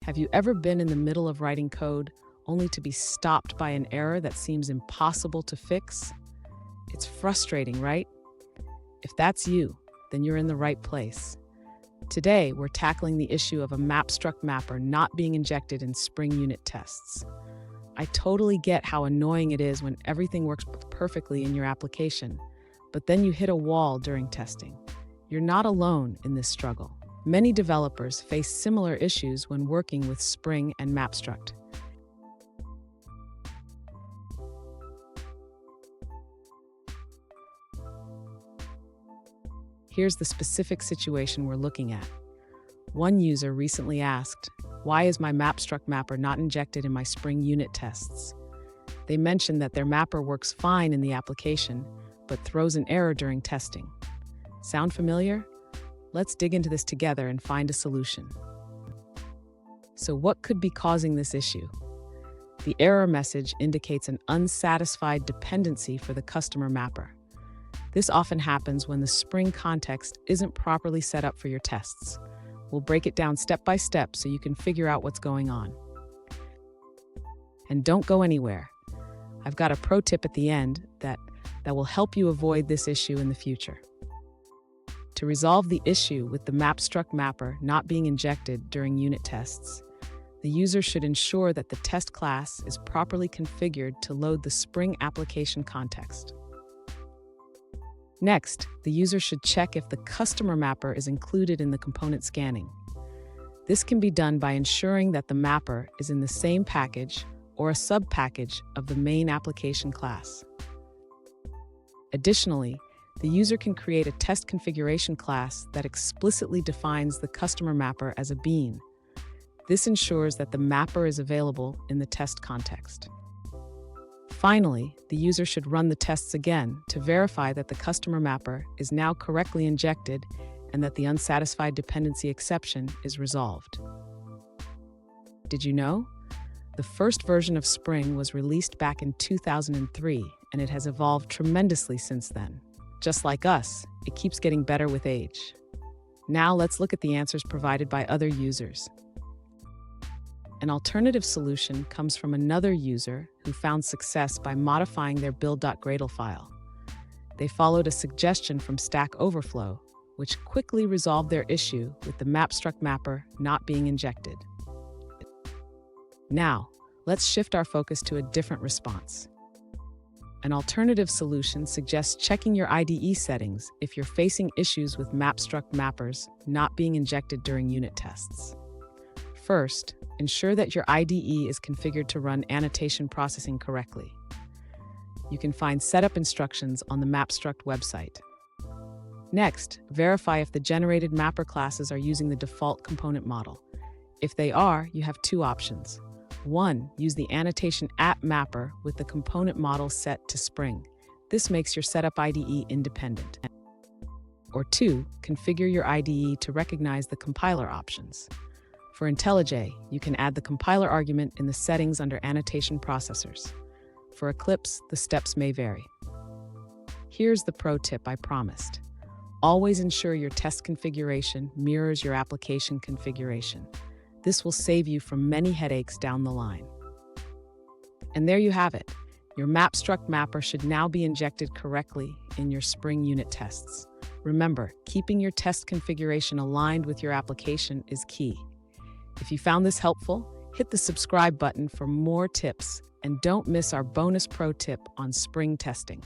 Have you ever been in the middle of writing code only to be stopped by an error that seems impossible to fix? It's frustrating, right? If that's you, then you're in the right place. Today, we're tackling the issue of a MapStruct mapper not being injected in Spring unit tests. I totally get how annoying it is when everything works perfectly in your application, but then you hit a wall during testing. You're not alone in this struggle. Many developers face similar issues when working with Spring and MapStruct. Here's the specific situation we're looking at. One user recently asked, "Why is my MapStruct mapper not injected in my Spring unit tests?" They mentioned that their mapper works fine in the application, but throws an error during testing. Sound familiar? Let's dig into this together and find a solution. So what could be causing this issue? The error message indicates an unsatisfied dependency for the customer mapper. This often happens when the Spring context isn't properly set up for your tests. We'll break it down step by step so you can figure out what's going on. And don't go anywhere. I've got a pro tip at the end that will help you avoid this issue in the future. To resolve the issue with the MapStruct mapper not being injected during unit tests, the user should ensure that the test class is properly configured to load the Spring application context. Next, the user should check if the customer mapper is included in the component scanning. This can be done by ensuring that the mapper is in the same package or a sub-package of the main application class. Additionally, the user can create a test configuration class that explicitly defines the customer mapper as a bean. This ensures that the mapper is available in the test context. Finally, the user should run the tests again to verify that the customer mapper is now correctly injected and that the unsatisfied dependency exception is resolved. Did you know? The first version of Spring was released back in 2003, and it has evolved tremendously since then. Just like us, it keeps getting better with age. Now let's look at the answers provided by other users. An alternative solution comes from another user who found success by modifying their build.gradle file. They followed a suggestion from Stack Overflow, which quickly resolved their issue with the MapStruct mapper not being injected. Now, let's shift our focus to a different response. An alternative solution suggests checking your IDE settings if you're facing issues with MapStruct mappers not being injected during unit tests. First, ensure that your IDE is configured to run annotation processing correctly. You can find setup instructions on the MapStruct website. Next, verify if the generated mapper classes are using the default component model. If they are, you have two options. One, use the annotation app mapper with the component model set to Spring. This makes your setup IDE independent. Or two, configure your IDE to recognize the compiler options. For IntelliJ, you can add the compiler argument in the settings under annotation processors. For Eclipse, the steps may vary. Here's the pro tip I promised. Always ensure your test configuration mirrors your application configuration. This will save you from many headaches down the line. And there you have it. Your MapStruct mapper should now be injected correctly in your Spring unit tests. Remember, keeping your test configuration aligned with your application is key. If you found this helpful, hit the subscribe button for more tips and don't miss our bonus pro tip on Spring testing.